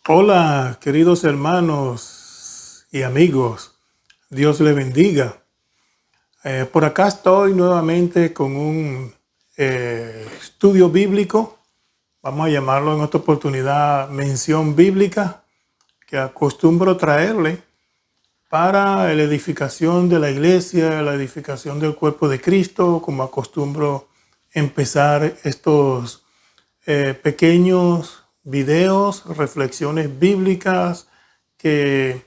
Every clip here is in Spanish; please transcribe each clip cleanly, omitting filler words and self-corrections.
Hola, queridos hermanos y amigos. Dios les bendiga. Por acá estoy nuevamente con un estudio bíblico. Vamos a llamarlo en esta oportunidad mención bíblica que acostumbro traerle para la edificación de la iglesia, la edificación del cuerpo de Cristo, como acostumbro empezar estos pequeños videos, reflexiones bíblicas que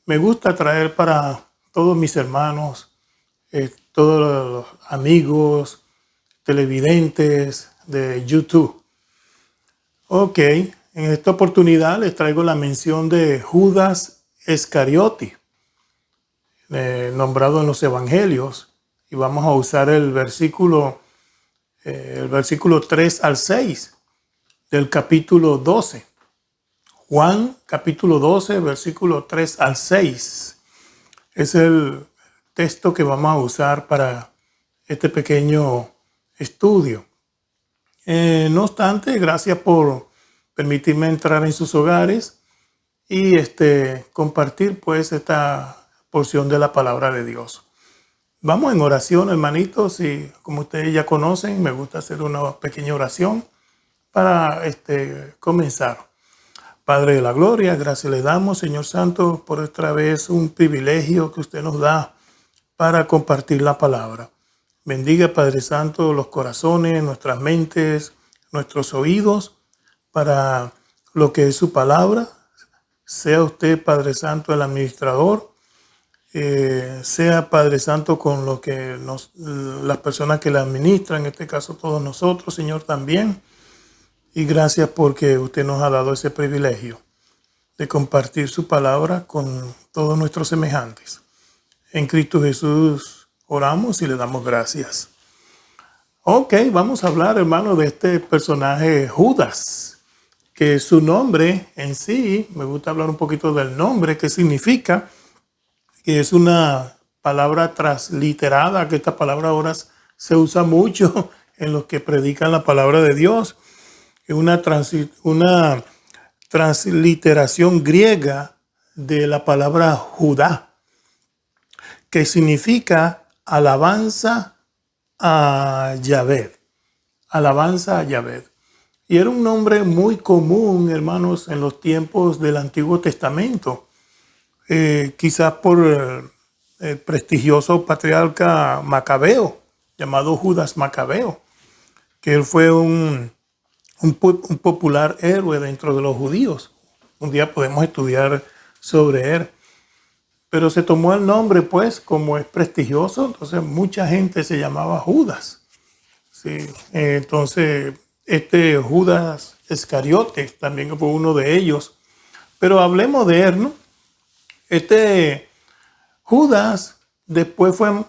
me gusta traer para todos mis hermanos, todos los amigos, televidentes de YouTube. Ok, en esta oportunidad les traigo la mención de Judas Iscariote, nombrado en los evangelios, y vamos a usar el versículo 3 al 6 del capítulo 12. Juan capítulo 12, versículo 3 al 6. Es el texto que vamos a usar para este pequeño estudio. No obstante, gracias por permitirme entrar en sus hogares y compartir pues esta porción de la palabra de Dios. Vamos en oración, hermanitos, y como ustedes ya conocen, me gusta hacer una pequeña oración para comenzar. Padre de la gloria, gracias le damos, Señor Santo, por otra vez un privilegio que usted nos da para compartir la palabra. Bendiga, Padre Santo, los corazones, nuestras mentes, nuestros oídos, para lo que es su palabra. Sea usted, Padre Santo, el administrador. Sea, Padre Santo, con lo que las personas que la administran, en este caso todos nosotros, Señor, también. Y gracias porque usted nos ha dado ese privilegio de compartir su palabra con todos nuestros semejantes. En Cristo Jesús oramos y le damos gracias. Ok, vamos a hablar, hermano, de este personaje Judas, que su nombre en sí, me gusta hablar un poquito del nombre, que significa, que es una palabra transliterada, que esta palabra ahora se usa mucho en los que predican la palabra de Dios. Es una transliteración griega de la palabra Judá, que significa alabanza a Yahvé. Alabanza a Yahvé. Y era un nombre muy común, hermanos, en los tiempos del Antiguo Testamento. Quizás por el prestigioso patriarca Macabeo, llamado Judas Macabeo, que él fue un popular héroe dentro de los judíos. Un día podemos estudiar sobre él. Pero se tomó el nombre, pues, como es prestigioso, entonces mucha gente se llamaba Judas. Sí. Entonces, Judas Iscariote también fue uno de ellos. Pero hablemos de él, ¿no? Judas después fue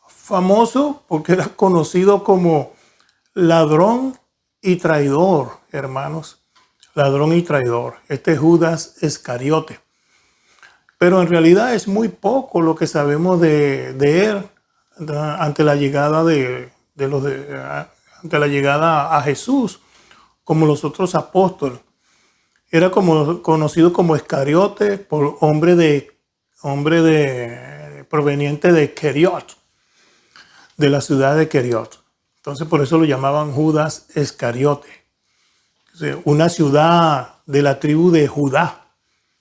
famoso porque era conocido como ladrón y traidor, hermanos. Ladrón y traidor. Judas Iscariote. Pero en realidad es muy poco lo que sabemos de él ante la llegada ante la llegada a Jesús, como los otros apóstoles. Era conocido como Iscariote por hombre proveniente de Keriot, de la ciudad de Keriot. Entonces por eso lo llamaban Judas Iscariote, una ciudad de la tribu de Judá,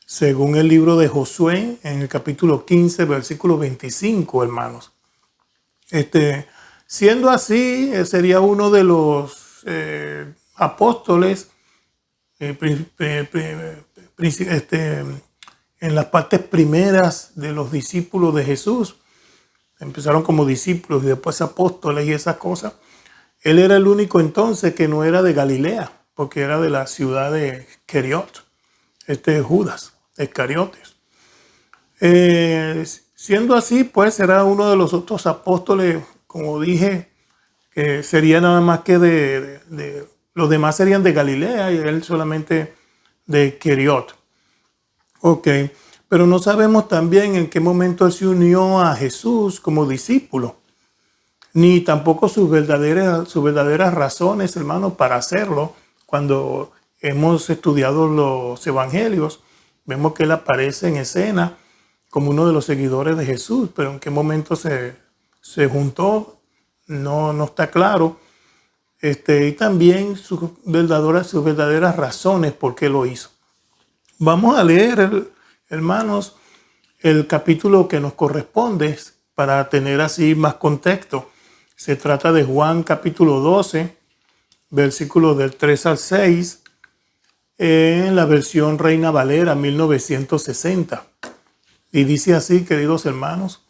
según el libro de Josué, en el capítulo 15, versículo 25, hermanos. Siendo así, sería uno de los apóstoles en las partes primeras de los discípulos de Jesús. Empezaron como discípulos y después apóstoles y esas cosas. Él era el único entonces que no era de Galilea, porque era de la ciudad de Keriot, Judas Iscariotes. Siendo así, pues era uno de los otros apóstoles, como dije, que sería nada más que los demás serían de Galilea y él solamente de Keriot. Ok, pero no sabemos también en qué momento él se unió a Jesús como discípulo, ni tampoco sus verdaderas razones, hermano, para hacerlo, cuando hemos estudiado los evangelios, vemos que él aparece en escena como uno de los seguidores de Jesús, pero en qué momento se juntó, no está claro. Y también sus verdaderas razones por qué lo hizo. Vamos a leer, hermanos, el capítulo que nos corresponde para tener así más contexto. Se trata de Juan capítulo 12, versículos del 3 al 6, en la versión Reina Valera 1960. Y dice así, queridos hermanos: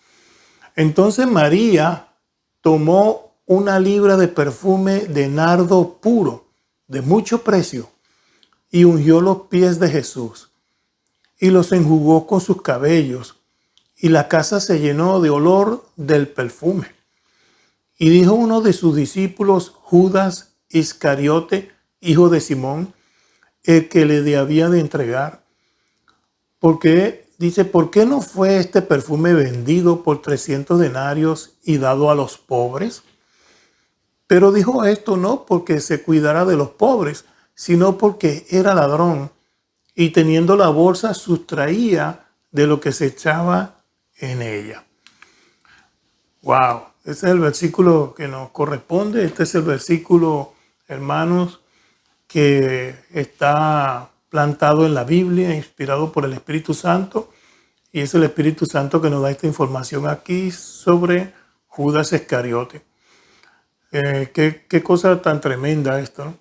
entonces María tomó una libra de perfume de nardo puro, de mucho precio, y ungió los pies de Jesús, y los enjugó con sus cabellos, y la casa se llenó de olor del perfume. Y dijo uno de sus discípulos, Judas Iscariote, hijo de Simón, el que le había de entregar, porque dice, ¿por qué no fue este perfume vendido por 300 denarios y dado a los pobres? Pero dijo esto no porque se cuidara de los pobres, sino porque era ladrón y teniendo la bolsa sustraía de lo que se echaba en ella. Wow, ese es el versículo que nos corresponde. Este es el versículo, hermanos, que está plantado en la Biblia, inspirado por el Espíritu Santo. Y es el Espíritu Santo que nos da esta información aquí sobre Judas Iscariote. Qué cosa tan tremenda esto, ¿no?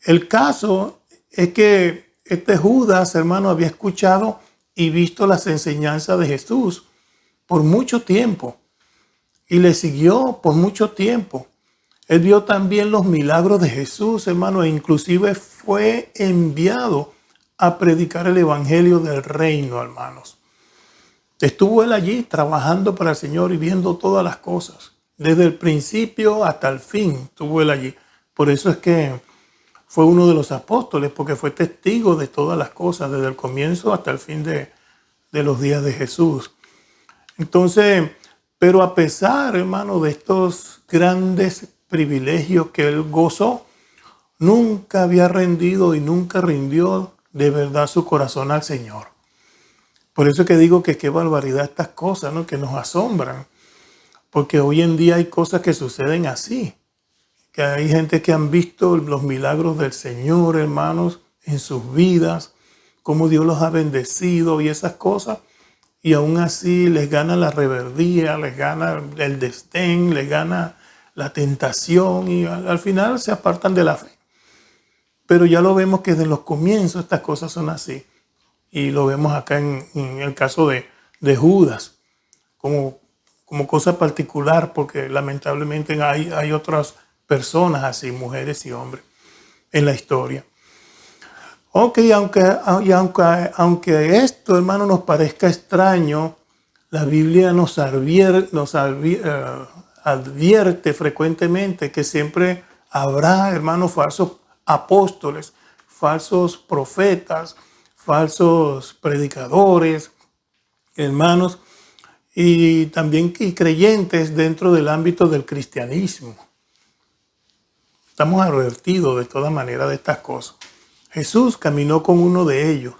El caso es que este Judas, hermano, había escuchado y visto las enseñanzas de Jesús por mucho tiempo y le siguió por mucho tiempo. Él vio también los milagros de Jesús, hermano, e inclusive fue enviado a predicar el evangelio del reino, hermanos. Estuvo él allí trabajando para el Señor y viendo todas las cosas. Desde el principio hasta el fin estuvo él allí. Por eso es que fue uno de los apóstoles, porque fue testigo de todas las cosas, desde el comienzo hasta el fin de los días de Jesús. Entonces, pero a pesar, hermano, de estos grandes privilegios que él gozó, nunca había rendido y nunca rindió de verdad su corazón al Señor. Por eso es que digo que qué barbaridad estas cosas, ¿no? Que nos asombran. Porque hoy en día hay cosas que suceden así. Que hay gente que han visto los milagros del Señor, hermanos, en sus vidas, cómo Dios los ha bendecido y esas cosas. Y aún así les gana la rebeldía, les gana el desdén, les gana la tentación y al final se apartan de la fe. Pero ya lo vemos que desde los comienzos estas cosas son así. Y lo vemos acá en el caso de Judas, como cosa particular, porque lamentablemente hay otras personas así, mujeres y hombres, en la historia. Ok, aunque esto, hermano, nos parezca extraño, la Biblia nos advierte frecuentemente que siempre habrá, hermanos, falsos apóstoles, falsos profetas, falsos predicadores, hermanos, y también creyentes dentro del ámbito del cristianismo. Estamos advertidos de toda manera de estas cosas. Jesús caminó con uno de ellos.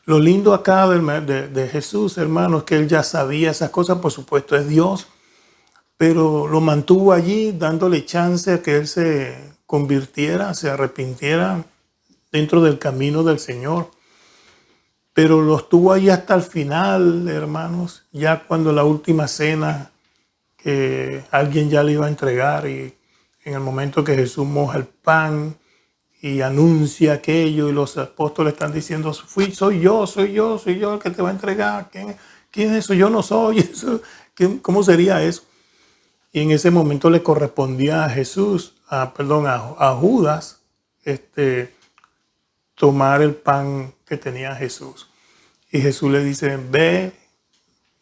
Lo lindo acá de Jesús, hermanos, es que él ya sabía esas cosas, por supuesto es Dios, pero lo mantuvo allí dándole chance a que él se convirtiera, se arrepintiera dentro del camino del Señor. Pero lo estuvo ahí hasta el final, hermanos, ya cuando la última cena, que alguien ya le iba a entregar y en el momento que Jesús moja el pan y anuncia aquello y los apóstoles están diciendo, soy yo el que te va a entregar. ¿Quién es eso? Yo no soy eso. ¿Cómo sería eso? Y en ese momento le correspondía a a Judas, tomar el pan que tenía Jesús. Y Jesús le dice, ve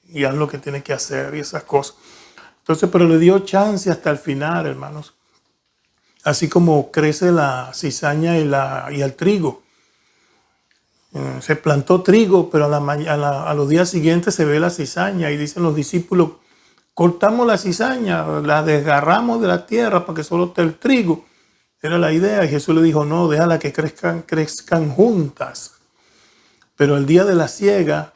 y haz lo que tienes que hacer y esas cosas. Entonces, pero le dio chance hasta el final, hermanos. Así como crece la cizaña y el trigo. Se plantó trigo, pero a los días siguientes se ve la cizaña y dicen los discípulos, cortamos la cizaña, la desgarramos de la tierra para que solo esté el trigo. Era la idea. Y Jesús le dijo, no, déjala que crezcan juntas. Pero el día de la siega,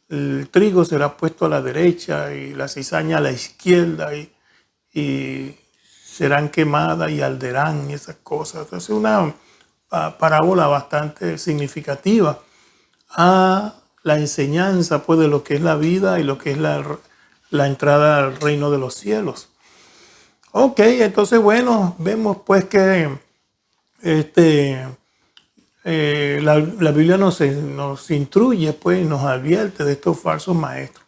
el trigo será puesto a la derecha y la cizaña a la izquierda y serán quemadas y arderán y esas cosas. Entonces, una parábola bastante significativa a la enseñanza pues, de lo que es la vida y lo que es la entrada al reino de los cielos. Ok, entonces bueno, vemos pues que la Biblia nos instruye, pues nos advierte de estos falsos maestros,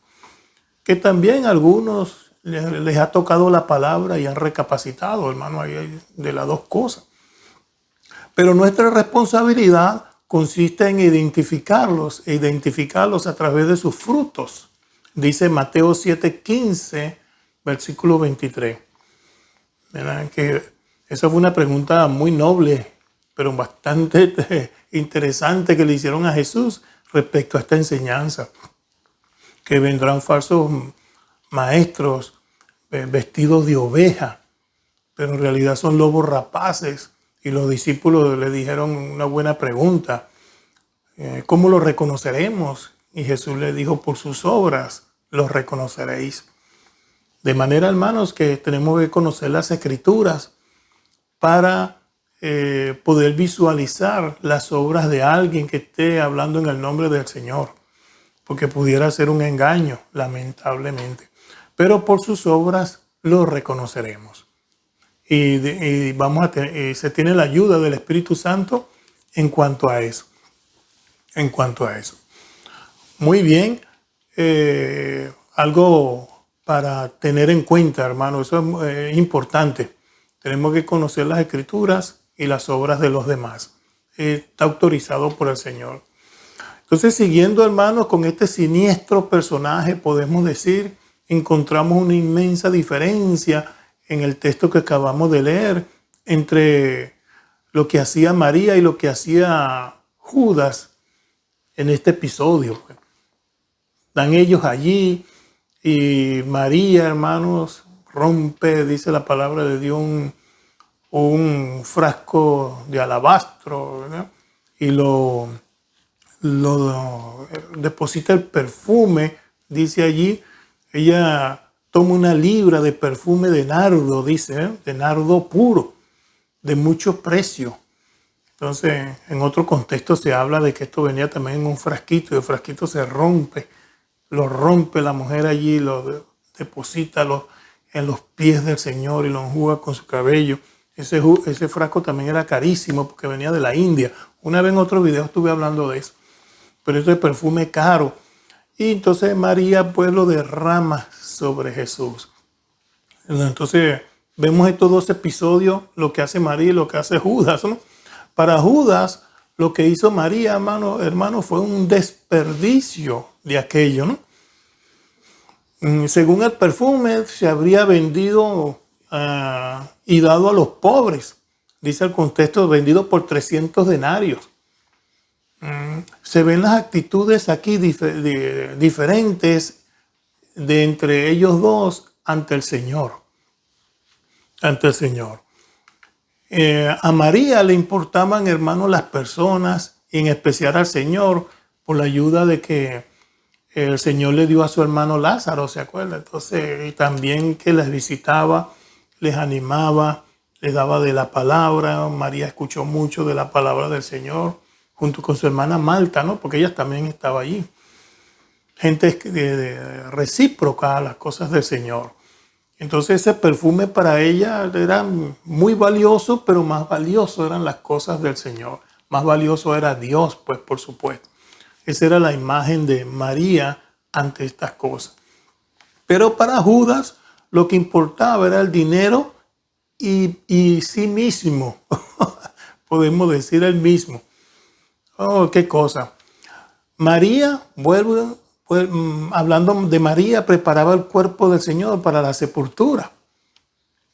que también a algunos les ha tocado la palabra y han recapacitado, hermano, hay de las dos cosas. Pero nuestra responsabilidad consiste en identificarlos a través de sus frutos. Dice Mateo 7:15, versículo 23. ¿Verdad? Que esa fue una pregunta muy noble, pero bastante interesante que le hicieron a Jesús respecto a esta enseñanza. Que vendrán falsos maestros vestidos de oveja, pero en realidad son lobos rapaces. Y los discípulos le dijeron una buena pregunta. ¿Cómo los reconoceremos? Y Jesús le dijo, por sus obras los reconoceréis. De manera, hermanos, que tenemos que conocer las Escrituras para poder visualizar las obras de alguien que esté hablando en el nombre del Señor. Porque pudiera ser un engaño, lamentablemente. Pero por sus obras los reconoceremos. Y se tiene la ayuda del Espíritu Santo en cuanto a eso. Muy bien. Algo para tener en cuenta, hermano. Eso es importante. Tenemos que conocer las Escrituras y las obras de los demás. Está autorizado por el Señor. Entonces, siguiendo, hermanos, con este siniestro personaje, podemos decir, encontramos una inmensa diferencia en el texto que acabamos de leer entre lo que hacía María y lo que hacía Judas en este episodio. Están ellos allí y María, hermanos, rompe, dice la palabra de Dios, un frasco de alabastro, ¿verdad? Y lo deposita el perfume, dice allí. Ella toma una libra de perfume de nardo, dice, de nardo puro, de mucho precio. Entonces, en otro contexto se habla de que esto venía también en un frasquito y el frasquito se rompe, lo rompe la mujer allí, lo deposita en los pies del Señor y lo enjuga con su cabello. Ese frasco también era carísimo porque venía de la India. Una vez en otro video estuve hablando de eso. Pero este perfume caro. Y entonces María pues lo derrama sobre Jesús. Entonces vemos estos dos episodios, lo que hace María y lo que hace Judas, ¿no? Para Judas, lo que hizo María, hermano, fue un desperdicio de aquello, ¿no? Según el perfume, se habría vendido y dado a los pobres. Dice el contexto, vendido por 300 denarios. Se ven las actitudes aquí diferentes de entre ellos dos ante el Señor. A María le importaban, hermanos, las personas y en especial al Señor por la ayuda de que el Señor le dio a su hermano Lázaro, ¿se acuerda? Entonces, y también que les visitaba, les animaba, les daba de la palabra. María escuchó mucho de la palabra del Señor junto con su hermana Marta, ¿no? Porque ella también estaba allí. Gente recíproca a las cosas del Señor. Entonces ese perfume para ella era muy valioso, pero más valioso eran las cosas del Señor. Más valioso era Dios, pues por supuesto. Esa era la imagen de María ante estas cosas. Pero para Judas lo que importaba era el dinero y sí mismo. Podemos decir el mismo. Oh, qué cosa. María, hablando de María, preparaba el cuerpo del Señor para la sepultura.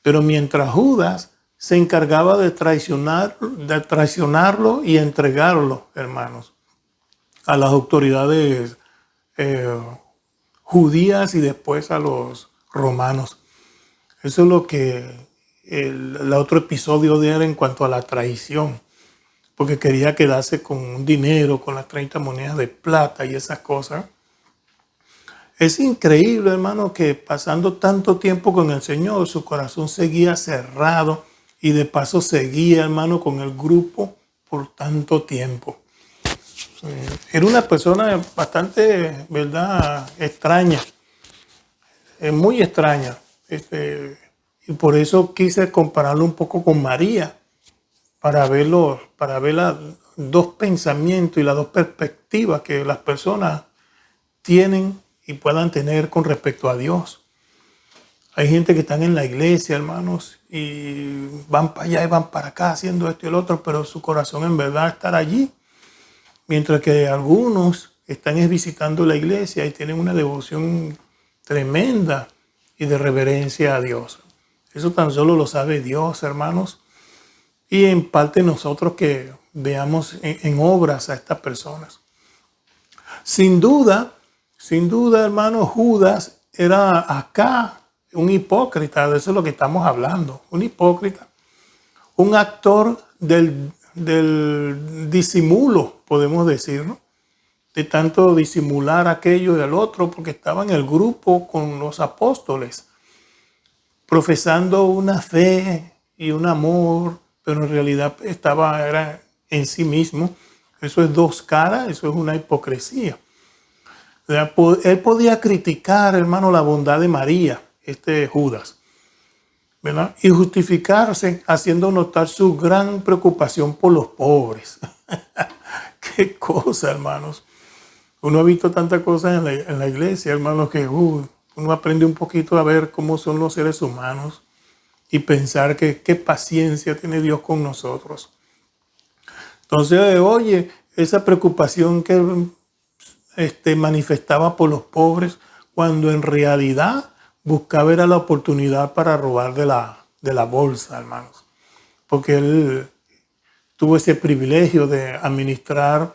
Pero mientras Judas se encargaba de traicionarlo y entregarlo, hermanos, a las autoridades judías y después a los romanos. Eso es lo que el otro episodio era en cuanto a la traición, porque quería quedarse con un dinero, con las 30 monedas de plata y esas cosas. Es increíble, hermano, que pasando tanto tiempo con el Señor, su corazón seguía cerrado y de paso seguía, hermano, con el grupo por tanto tiempo. Era una persona bastante, ¿verdad?, extraña, muy extraña. Y por eso quise compararlo un poco con María, para ver los dos pensamientos y las dos perspectivas que las personas tienen y puedan tener con respecto a Dios. Hay gente que están en la iglesia, hermanos, y van para allá y van para acá haciendo esto y el otro, pero su corazón en verdad estar allí. Mientras que algunos están visitando la iglesia y tienen una devoción tremenda y de reverencia a Dios. Eso tan solo lo sabe Dios, hermanos. Y en parte nosotros que veamos en obras a estas personas. Sin duda, hermano, Judas era acá un hipócrita, de eso es lo que estamos hablando, un hipócrita, un actor del disimulo, podemos decir, ¿no? De tanto disimular aquello y al otro, porque estaba en el grupo con los apóstoles, profesando una fe y un amor, pero en realidad era en sí mismo. Eso es dos caras, eso es una hipocresía. Él podía criticar, hermano, la bondad de María, Judas, ¿verdad? Y justificarse haciendo notar su gran preocupación por los pobres. Qué cosa, hermanos. Uno ha visto tantas cosas en la iglesia, hermanos, que uno aprende un poquito a ver cómo son los seres humanos y pensar que qué paciencia tiene Dios con nosotros. Entonces, oye, esa preocupación que manifestaba por los pobres, cuando en realidad buscaba era la oportunidad para robar de la bolsa, hermanos. Porque él tuvo ese privilegio de administrar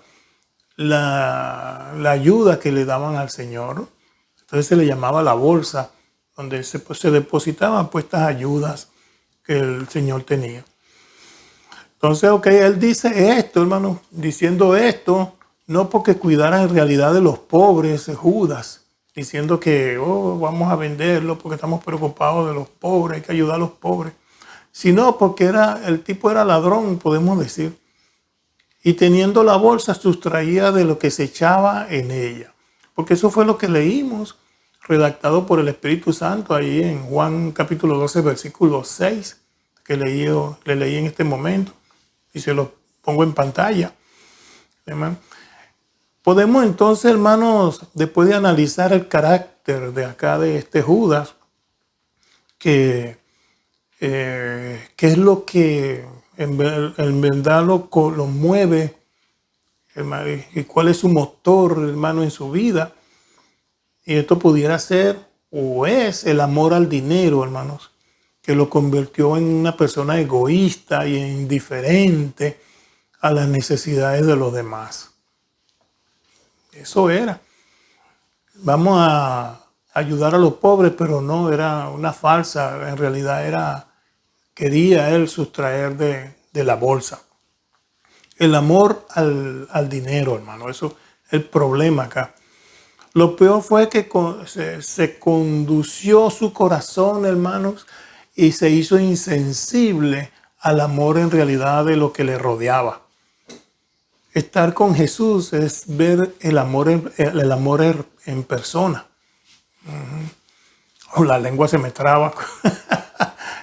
la ayuda que le daban al Señor. Entonces se le llamaba la bolsa, donde se depositaban pues estas ayudas que el Señor tenía. Entonces, él dice esto, hermano, diciendo esto, no porque cuidara en realidad de los pobres, Judas, diciendo que vamos a venderlo porque estamos preocupados de los pobres, hay que ayudar a los pobres, sino porque el tipo era ladrón, podemos decir, y teniendo la bolsa sustraía de lo que se echaba en ella, porque eso fue lo que leímos, redactado por el Espíritu Santo ahí en Juan capítulo 12, versículo 6, que le leí en este momento, y se lo pongo en pantalla. Hermano. Podemos entonces, hermanos, después de analizar el carácter de acá de Judas, que es lo que en verdad lo mueve, hermano, y cuál es su motor, hermano, en su vida. Y esto pudiera ser o es el amor al dinero, hermanos, que lo convirtió en una persona egoísta y indiferente a las necesidades de los demás. Eso era. Vamos a ayudar a los pobres, pero no, era una falsa. En realidad quería él sustraer de la bolsa. El amor al dinero, hermano, eso es el problema acá. Lo peor fue que se condució su corazón, hermanos, y se hizo insensible al amor en realidad de lo que le rodeaba. Estar con Jesús es ver el amor en persona. La lengua se me traba.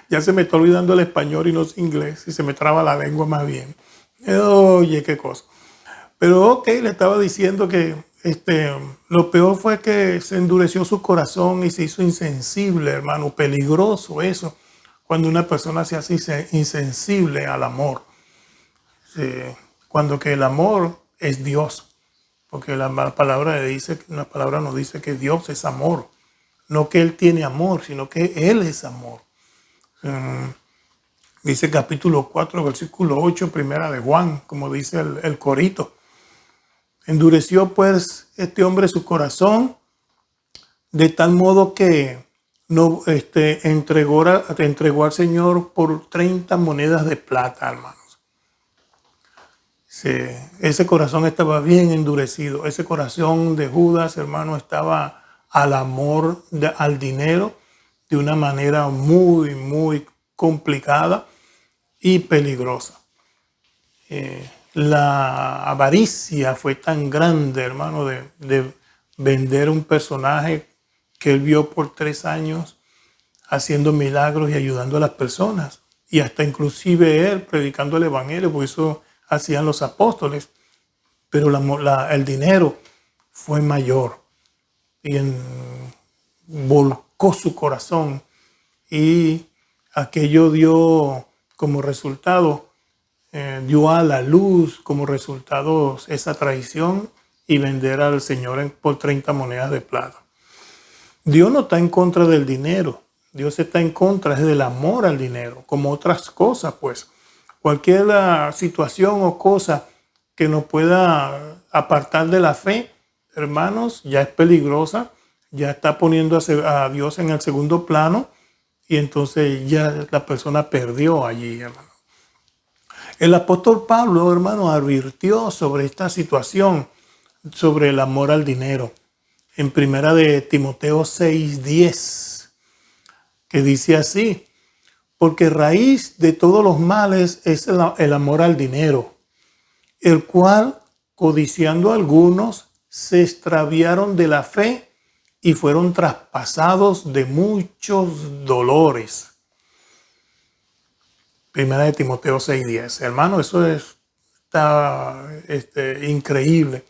Ya se me está olvidando el español y no es inglés. Y se me traba la lengua más bien. Oye, qué cosa. Pero le estaba diciendo que lo peor fue que se endureció su corazón y se hizo insensible, hermano. Peligroso eso, cuando una persona se hace insensible al amor. Cuando que el amor es Dios. Porque la palabra nos dice que Dios es amor. No que Él tiene amor, sino que Él es amor. Dice capítulo 4, versículo 8, primera de Juan, como dice el corito. Endureció pues este hombre su corazón de tal modo que no, entregó al Señor por 30 monedas de plata, hermanos. Sí, ese corazón estaba bien endurecido. Ese corazón de Judas, hermano, estaba al amor, al dinero, de una manera muy, muy complicada y peligrosa. La avaricia fue tan grande, hermano, de vender un personaje que él vio por 3 años haciendo milagros y ayudando a las personas. Y hasta inclusive él predicando el evangelio, porque eso hacían los apóstoles. Pero el dinero fue mayor. Y volcó su corazón. Y aquello dio como resultado, dio a la luz como resultado esa traición y vender al Señor por 30 monedas de plata. Dios no está en contra del dinero. Dios está en contra del amor al dinero, como otras cosas, pues. Cualquier situación o cosa que nos pueda apartar de la fe, hermanos, ya es peligrosa, ya está poniendo a Dios en el segundo plano y entonces ya la persona perdió allí, hermano. El apóstol Pablo, hermano, advirtió sobre esta situación, sobre el amor al dinero. En primera de Timoteo 6:10, que dice así: porque raíz de todos los males es el amor al dinero, el cual, codiciando algunos, se extraviaron de la fe y fueron traspasados de muchos dolores. Primera de Timoteo 6:10. Hermano, eso está increíble.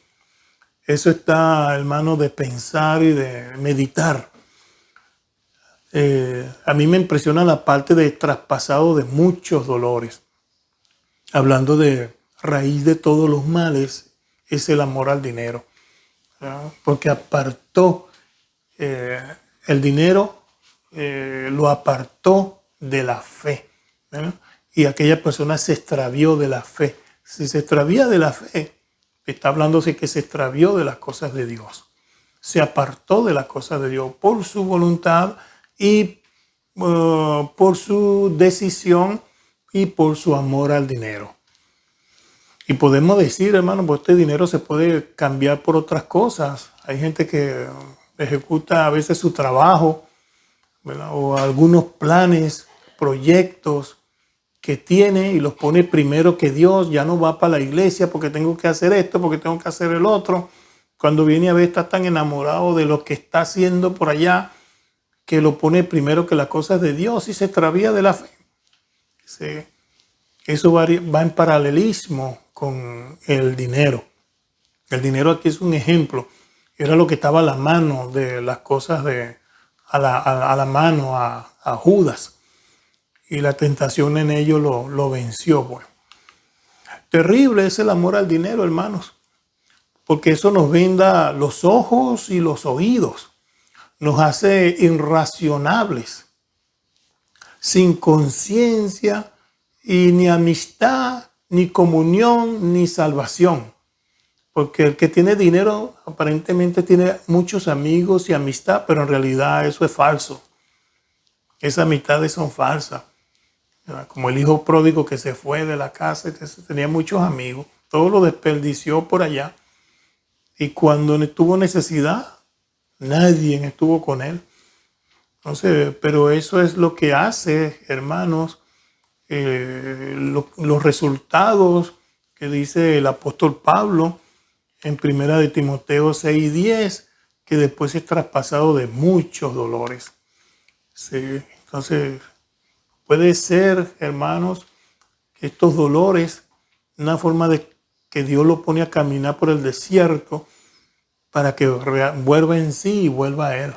Eso está, hermano, de pensar y de meditar. A mí me impresiona la parte de traspasado de muchos dolores. Hablando de raíz de todos los males, es el amor al dinero. ¿Verdad? Porque apartó el dinero, lo apartó de la fe. ¿Verdad? Y aquella persona se extravió de la fe. Si se extravía de la fe, está hablando de que se extravió de las cosas de Dios. Se apartó de las cosas de Dios por su voluntad y por su decisión y por su amor al dinero. Y podemos decir, hermano, pues este dinero se puede cambiar por otras cosas. Hay gente que ejecuta a veces su trabajo, ¿verdad? O algunos planes, proyectos que tiene y los pone primero que Dios. Ya no va para la iglesia porque tengo que hacer esto, porque tengo que hacer el otro. Cuando viene a ver, está tan enamorado de lo que está haciendo por allá que lo pone primero que las cosas de Dios y se extravía de la fe. Sí. Eso va en paralelismo con el dinero. El dinero aquí es un ejemplo. Era lo que estaba a la mano de las cosas a la mano a Judas. Y la tentación en ello lo venció. Pues. Terrible es el amor al dinero, hermanos. Porque eso nos venda los ojos y los oídos. Nos hace irracionables. Sin conciencia y ni amistad, ni comunión, ni salvación. Porque el que tiene dinero aparentemente tiene muchos amigos y amistad, pero en realidad eso es falso. Esas amistades son falsas. Como el hijo pródigo que se fue de la casa, tenía muchos amigos, todo lo desperdició por allá. Y cuando tuvo necesidad, nadie estuvo con él. Entonces, pero eso es lo que hace, hermanos, los resultados que dice el apóstol Pablo en primera de Timoteo 6:10, que después es traspasado de muchos dolores. Sí, entonces, puede ser, hermanos, que estos dolores, una forma de que Dios lo pone a caminar por el desierto para que vuelva en sí y vuelva a Él.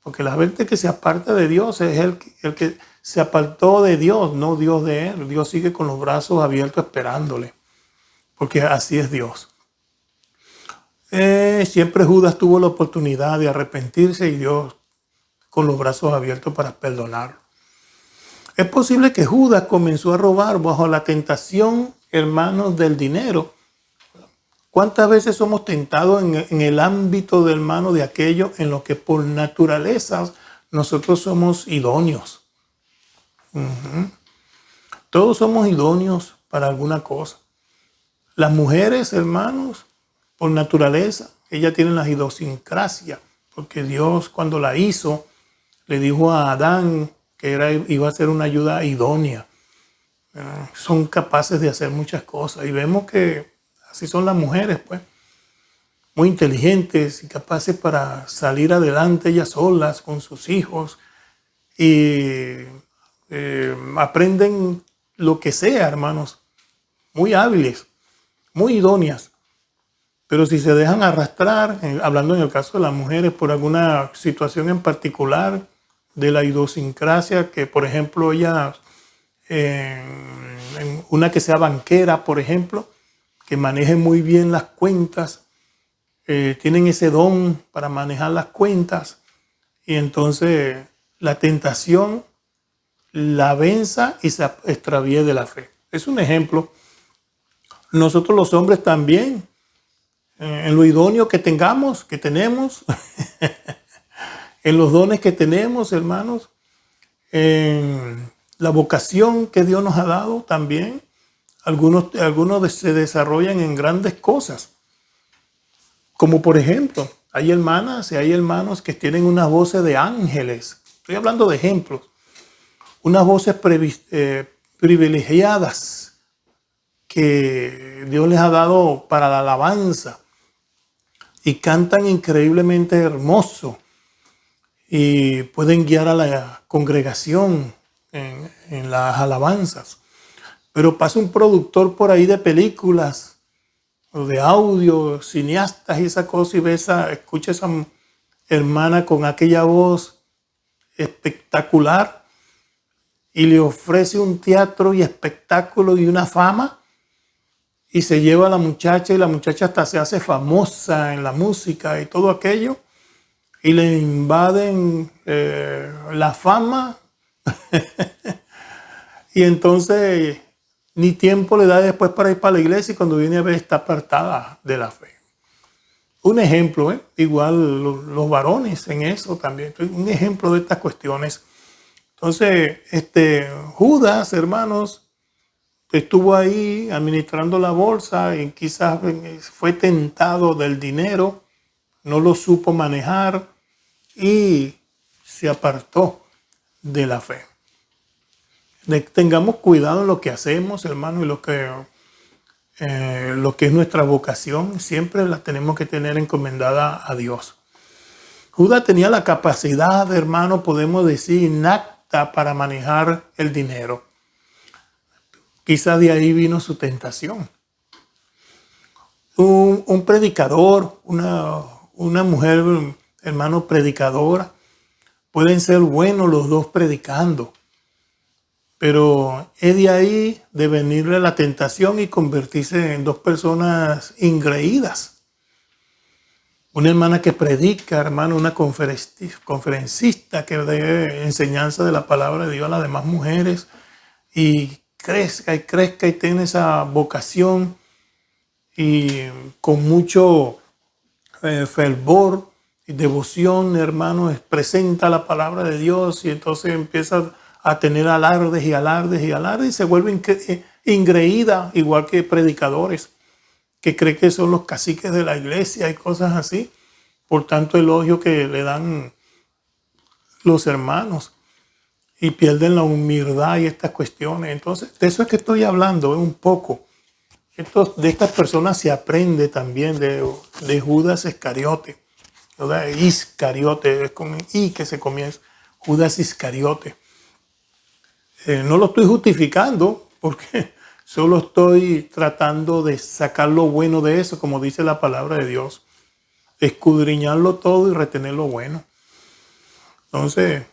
Porque la gente que se aparta de Dios es el que se apartó de Dios, no Dios de él. Dios sigue con los brazos abiertos esperándole, porque así es Dios. Siempre Judas tuvo la oportunidad de arrepentirse y Dios con los brazos abiertos para perdonarlo. Es posible que Judas comenzó a robar bajo la tentación, hermanos, del dinero. ¿Cuántas veces somos tentados en el ámbito, hermano, de aquello en lo que por naturaleza nosotros somos idóneos. Ujú. Todos somos idóneos para alguna cosa. Las mujeres, hermanos, por naturaleza, ellas tienen la idiosincrasia, porque Dios cuando la hizo, le dijo a Adán que iba a ser una ayuda idónea. Son capaces de hacer muchas cosas y vemos que así son las mujeres, pues, muy inteligentes y capaces para salir adelante ellas solas con sus hijos y aprenden lo que sea, hermanos, muy hábiles, muy idóneas. Pero si se dejan arrastrar, hablando en el caso de las mujeres, por alguna situación en particular de la idiosincrasia, que por ejemplo ellas, en una que sea banquera, por ejemplo, que maneje muy bien las cuentas, tienen ese don para manejar las cuentas y entonces la tentación la venza y se extravíe de la fe. Es un ejemplo. Nosotros los hombres también, en lo idóneo que tenemos, en los dones que tenemos, hermanos, en la vocación que Dios nos ha dado también, algunos se desarrollan en grandes cosas. Como por ejemplo, hay hermanas y hay hermanos que tienen unas voces de ángeles. Estoy hablando de ejemplos. Unas voces privilegiadas que Dios les ha dado para la alabanza y cantan increíblemente hermoso y pueden guiar a la congregación en las alabanzas. Pero pasa un productor por ahí de películas o de audio, cineastas y esa cosa, y escucha esa hermana con aquella voz espectacular y le ofrece un teatro y espectáculo y una fama y se lleva a la muchacha y la muchacha hasta se hace famosa en la música y todo aquello y le invaden la fama y entonces ni tiempo le da después para ir para la iglesia y cuando viene a ver está apartada de la fe. Un ejemplo, igual los varones en eso también, un ejemplo de estas cuestiones. Entonces, Judas, hermanos, estuvo ahí administrando la bolsa y quizás fue tentado del dinero, no lo supo manejar y se apartó de la fe. Tengamos cuidado en lo que hacemos, hermano, y lo que es nuestra vocación, siempre la tenemos que tener encomendada a Dios. Judas tenía la capacidad, hermano, podemos decir, innata para manejar el dinero. Quizás de ahí vino su tentación. Un predicador, una mujer, hermano, predicadora, pueden ser buenos los dos predicando, pero es de ahí de venirle la tentación y convertirse en dos personas ingreídas. Una hermana que predica, hermano, una conferencista que dé enseñanza de la palabra de Dios a las demás mujeres y crezca y tenga esa vocación y con mucho fervor y devoción, hermano, presenta la palabra de Dios y entonces empieza a tener alardes y se vuelve ingreída, igual que predicadores que cree que son los caciques de la iglesia y cosas así, por tanto elogio que le dan los hermanos y pierden la humildad y estas cuestiones. Entonces, de eso es que estoy hablando un poco. De estas personas se aprende también de Judas Iscariote. ¿Verdad? Iscariote, es con I que se comienza. Judas Iscariote. No lo estoy justificando porque solo estoy tratando de sacar lo bueno de eso, como dice la palabra de Dios. Escudriñarlo todo y retener lo bueno. Entonces,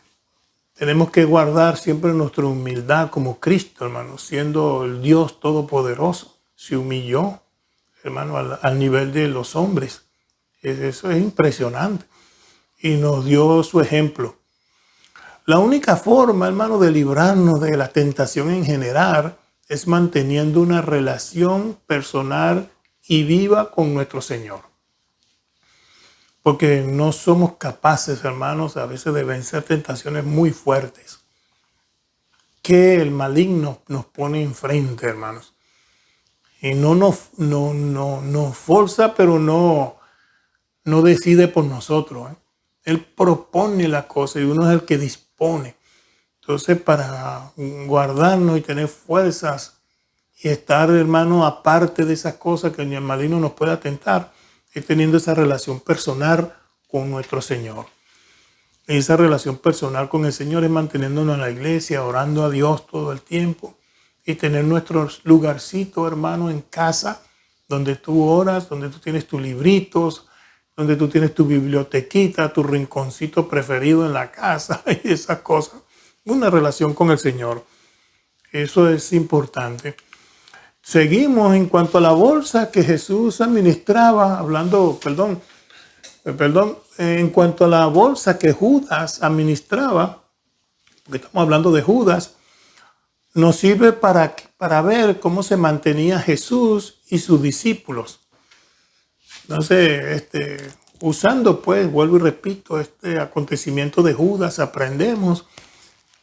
tenemos que guardar siempre nuestra humildad como Cristo, hermano, siendo el Dios todopoderoso. Se humilló, hermano, al nivel de los hombres. Eso es impresionante. Y nos dio su ejemplo. La única forma, hermano, de librarnos de la tentación en general es manteniendo una relación personal y viva con nuestro Señor. porque no somos capaces, hermanos, a veces de vencer tentaciones muy fuertes que el maligno nos pone enfrente, hermanos. Y nos forza, pero no decide por nosotros, ¿eh? Él propone la cosa y uno es el que dispone. Entonces, para guardarnos y tener fuerzas y estar, hermano, aparte de esas cosas que el maligno nos pueda tentar, es teniendo esa relación personal con nuestro Señor. Esa relación personal con el Señor es manteniéndonos en la iglesia, orando a Dios todo el tiempo y tener nuestro lugarcito, hermano, en casa, donde tú oras, donde tú tienes tus libritos, donde tú tienes tu bibliotequita, tu rinconcito preferido en la casa y esas cosas. Una relación con el Señor. Eso es importante. Seguimos en cuanto a la bolsa que Jesús administraba, en cuanto a la bolsa que Judas administraba, porque estamos hablando de Judas, nos sirve para ver cómo se mantenía Jesús y sus discípulos. Entonces, usando, pues, vuelvo y repito, este acontecimiento de Judas, aprendemos.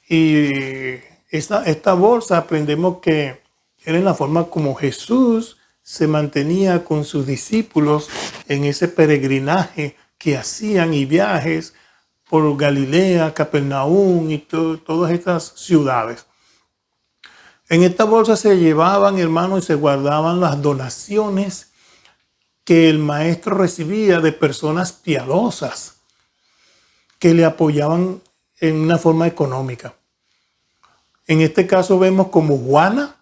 Y esta bolsa aprendemos que era en la forma como Jesús se mantenía con sus discípulos en ese peregrinaje que hacían y viajes por Galilea, Capernaum y todas estas ciudades. En esta bolsa se llevaban, hermanos, y se guardaban las donaciones que el maestro recibía de personas piadosas que le apoyaban en una forma económica. En este caso vemos como Juana,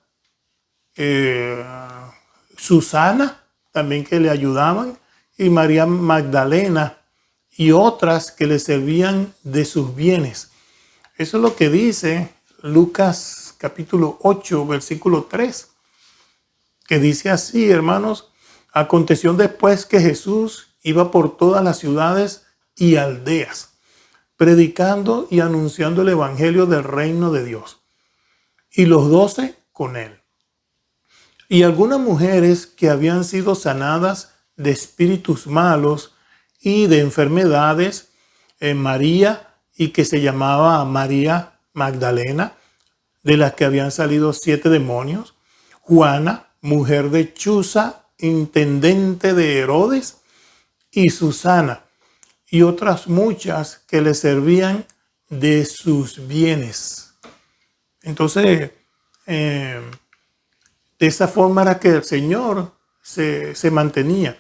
Susana, también que le ayudaban, y María Magdalena y otras que le servían de sus bienes. Eso es lo que dice Lucas capítulo 8, versículo 3, que dice así, hermanos: aconteció después que Jesús iba por todas las ciudades y aldeas, predicando y anunciando el evangelio del reino de Dios, y los 12 con él. Y algunas mujeres que habían sido sanadas de espíritus malos y de enfermedades, María, y que se llamaba María Magdalena, de las que habían salido 7 demonios, Juana, mujer de Chuza, intendente de Herodes, y Susana, y otras muchas que le servían de sus bienes. Entonces, de esa forma era que el Señor se mantenía.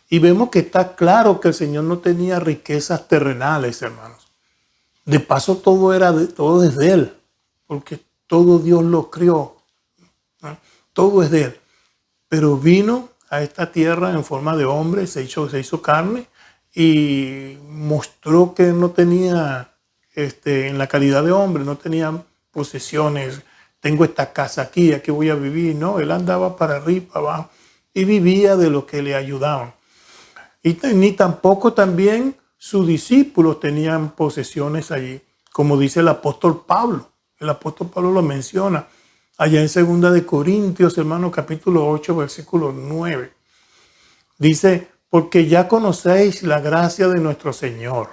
Y vemos que está claro que el Señor no tenía riquezas terrenales, hermanos. De paso, todo es de Él, porque todo Dios lo crió, ¿no? Todo es de Él. Pero vino a esta tierra en forma de hombre, se hizo carne y mostró que no tenía, en la calidad de hombre, no tenía posesiones. Tengo esta casa aquí voy a vivir. No, él andaba para arriba, para abajo y vivía de lo que le ayudaban. Y ni tampoco también sus discípulos tenían posesiones allí, como dice el apóstol Pablo. El apóstol Pablo lo menciona allá en 2 de Corintios, hermano, capítulo 8, versículo 9. Dice: porque ya conocéis la gracia de nuestro Señor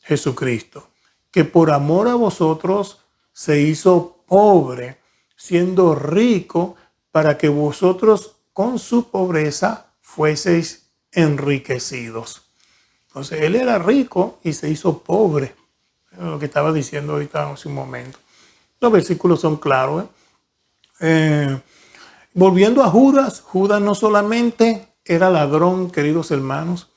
Jesucristo, que por amor a vosotros se hizo pobre, siendo rico, para que vosotros con su pobreza fueseis enriquecidos. Entonces, él era rico y se hizo pobre. Es lo que estaba diciendo ahorita hace un momento. Los versículos son claros, volviendo a Judas, Judas no solamente era ladrón, queridos hermanos,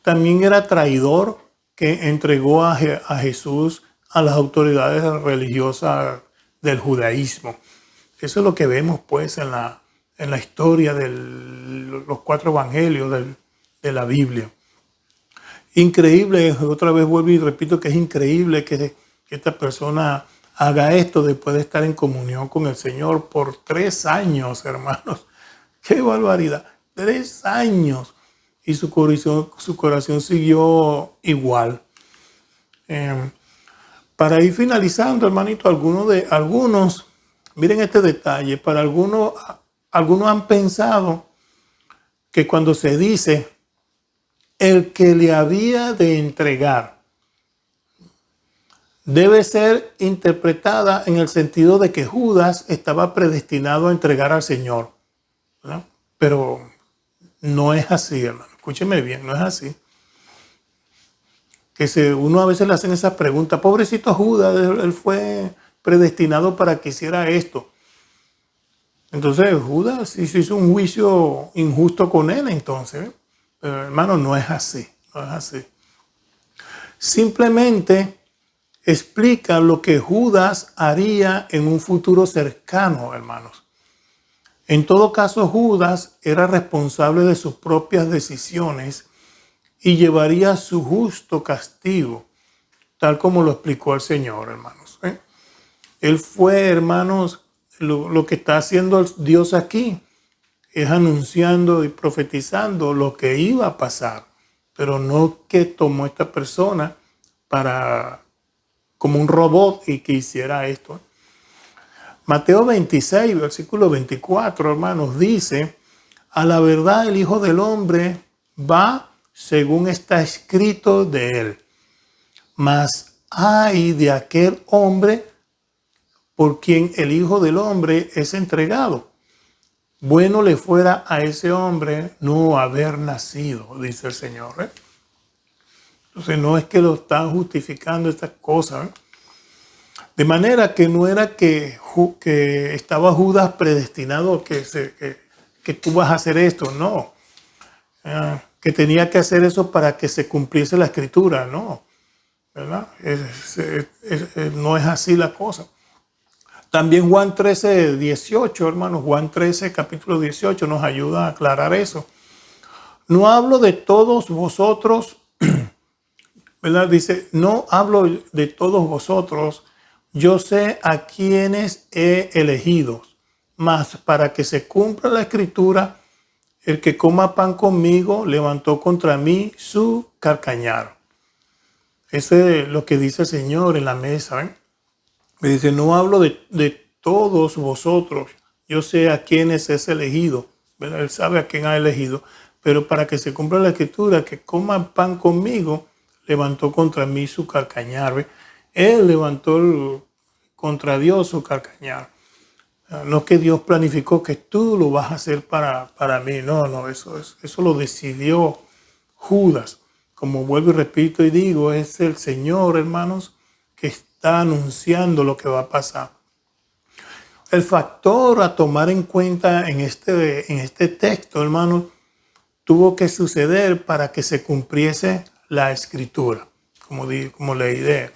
también era traidor que entregó a Jesús a las autoridades religiosas del judaísmo. Eso es lo que vemos pues en la historia de los 4 evangelios de la Biblia. Increíble, otra vez vuelvo y repito que es increíble que esta persona haga esto después de estar en comunión con el Señor por 3 años, hermanos. ¡Qué barbaridad! 3 años. Y su corazón siguió igual. Para ir finalizando, hermanito, algunos, miren este detalle, para algunos han pensado que cuando se dice el que le había de entregar. Debe ser interpretada en el sentido de que Judas estaba predestinado a entregar al Señor, ¿verdad? Pero no es así, hermano. Escúcheme bien, no es así. Uno a veces le hacen esa pregunta, pobrecito Judas, él fue predestinado para que hiciera esto. Entonces Judas hizo un juicio injusto con él entonces. Pero hermano, no es así, no es así. Simplemente explica lo que Judas haría en un futuro cercano, hermanos. En todo caso, Judas era responsable de sus propias decisiones y llevaría su justo castigo, tal como lo explicó el Señor, hermanos. Él fue, hermanos, lo que está haciendo Dios aquí es anunciando y profetizando lo que iba a pasar, pero no que tomó esta persona como un robot y que hiciera esto. Mateo 26, versículo 24, hermanos, dice, a la verdad el Hijo del Hombre va según está escrito de él. Mas ay de aquel hombre por quien el Hijo del Hombre es entregado. Bueno le fuera a ese hombre no haber nacido, dice el Señor. Entonces no es que lo están justificando estas cosas. De manera que no era que estaba Judas predestinado que tú vas a hacer esto, no. Que tenía que hacer eso para que se cumpliese la escritura, no. ¿Verdad? No es así la cosa. También Juan 13, 18, hermanos, Juan 13, capítulo 18 nos ayuda a aclarar eso. No hablo de todos vosotros, ¿verdad? Dice, no hablo de todos vosotros, yo sé a quienes he elegido, mas para que se cumpla la escritura, el que coma pan conmigo levantó contra mí su carcañar. Ese es lo que dice el Señor en la mesa. Me dice, no hablo de todos vosotros, yo sé a quienes es elegido, ¿verdad? Él sabe a quién ha elegido, pero para que se cumpla la escritura, que coma pan conmigo, levantó contra mí su carcañar. ¿Ve? Él levantó contra Dios su carcañar. No que Dios planificó que tú lo vas a hacer para mí. No, eso lo decidió Judas. Como vuelvo y repito y digo, es el Señor, hermanos, que está anunciando lo que va a pasar. El factor a tomar en cuenta en este texto, hermanos, tuvo que suceder para que se cumpliese la escritura, como leí de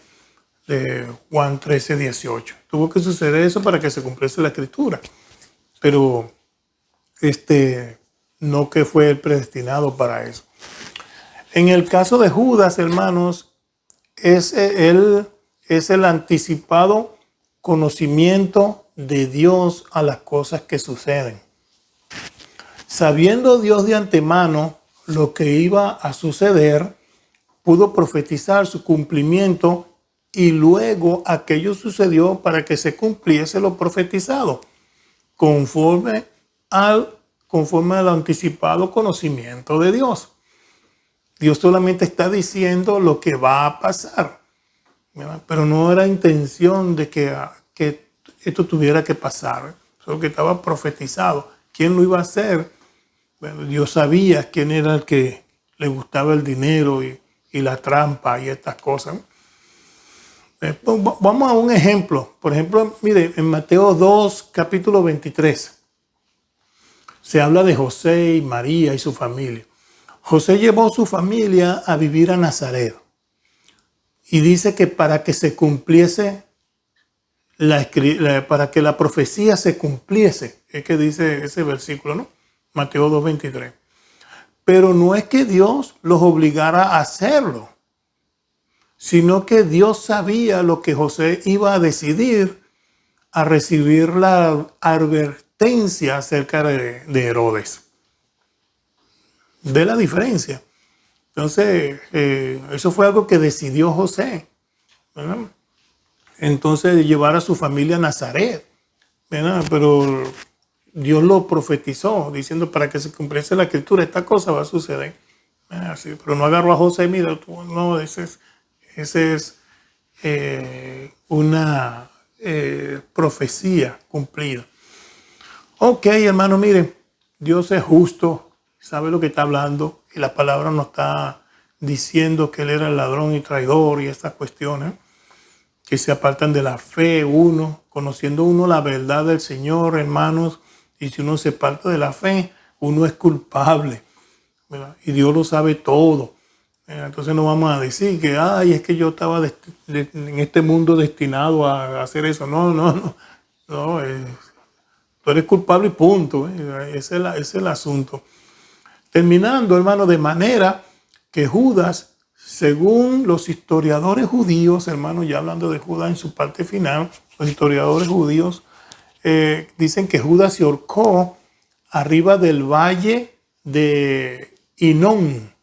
Juan 13, 18. Tuvo que suceder eso para que se cumpliese la escritura. Pero no que fue el predestinado para eso. En el caso de Judas, hermanos, es el anticipado conocimiento de Dios a las cosas que suceden. Sabiendo Dios de antemano lo que iba a suceder, pudo profetizar su cumplimiento y luego aquello sucedió para que se cumpliese lo profetizado, conforme al anticipado conocimiento de Dios. Dios solamente está diciendo lo que va a pasar, ¿verdad? Pero no era intención de que esto tuviera que pasar, solo que estaba profetizado. ¿Quién lo iba a hacer? Bueno, Dios sabía quién era el que le gustaba el dinero y la trampa y estas cosas. Vamos a un ejemplo. Por ejemplo, mire, en Mateo 2, capítulo 23, se habla de José y María y su familia. José llevó su familia a vivir a Nazaret. Y dice que para que se cumpliese, para que la profecía se cumpliese, es que dice ese versículo, ¿no? Mateo 2, 23. Pero no es que Dios los obligara a hacerlo, sino que Dios sabía lo que José iba a decidir a recibir la advertencia acerca de Herodes. ¿Ve la diferencia? Entonces, eso fue algo que decidió José, ¿verdad? Entonces, llevar a su familia a Nazaret, ¿verdad? Pero Dios lo profetizó, diciendo para que se cumpliese la escritura, esta cosa va a suceder. Así, pero no agarró a José, mira, no, ese es una profecía cumplida. Ok, hermano, mire, Dios es justo, sabe lo que está hablando y la palabra nos está diciendo que Él era el ladrón y traidor y estas cuestiones que se apartan de la fe uno, conociendo uno la verdad del Señor, hermanos, y si uno se aparta de la fe, uno es culpable, ¿verdad? Y Dios lo sabe todo. Entonces no vamos a decir que, ay, es que yo estaba en este mundo destinado a hacer eso. No, tú eres culpable y punto. Ese es el asunto. Terminando, hermano, de manera que Judas, según los historiadores judíos, hermano, ya hablando de Judas en su parte final, los historiadores judíos dicen que Judas se ahorcó arriba del valle de Hinón,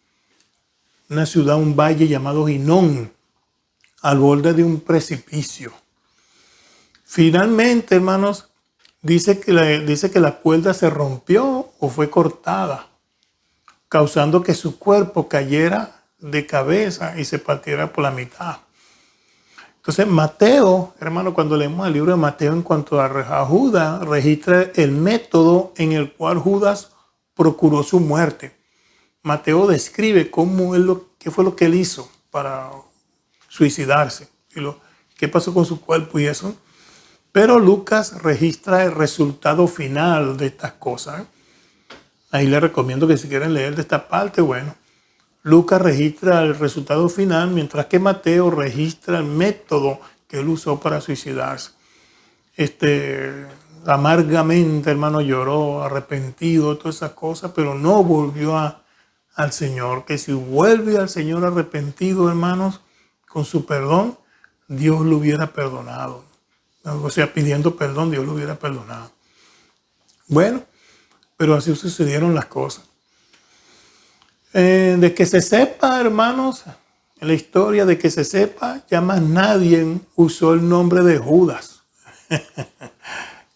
una ciudad, un valle llamado Hinón, al borde de un precipicio. Finalmente, hermanos, dice que la cuerda se rompió o fue cortada, causando que su cuerpo cayera de cabeza y se partiera por la mitad. Entonces Mateo, hermano, cuando leemos el libro de Mateo en cuanto a Judas, registra el método en el cual Judas procuró su muerte. Mateo describe qué fue lo que él hizo para suicidarse y qué pasó con su cuerpo y eso. Pero Lucas registra el resultado final de estas cosas. Ahí les recomiendo que si quieren leer de esta parte, bueno, Lucas registra el resultado final, mientras que Mateo registra el método que él usó para suicidarse. Amargamente, hermano, lloró, arrepentido, todas esas cosas, pero no volvió al Señor. Que si vuelve al Señor arrepentido, hermanos, con su perdón, Dios lo hubiera perdonado. O sea, pidiendo perdón, Dios lo hubiera perdonado. Bueno, pero así sucedieron las cosas. De que se sepa, hermanos, en la historia de que se sepa, ya más nadie usó el nombre de Judas.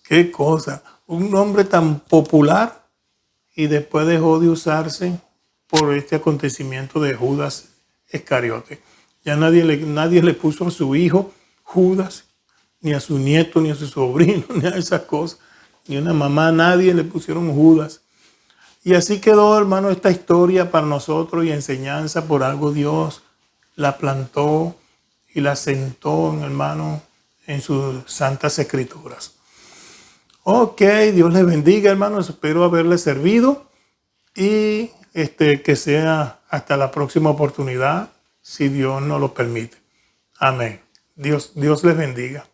Qué cosa, un nombre tan popular y después dejó de usarse por este acontecimiento de Judas Iscariote. Ya nadie le puso a su hijo Judas, ni a su nieto, ni a su sobrino, ni a esas cosas, ni a una mamá, nadie le pusieron Judas. Y así quedó, hermano, esta historia para nosotros y enseñanza. Por algo Dios la plantó y la sentó, hermano, en sus santas escrituras. Ok, Dios les bendiga, hermanos. Espero haberles servido y que sea hasta la próxima oportunidad, si Dios nos lo permite. Amén. Dios les bendiga.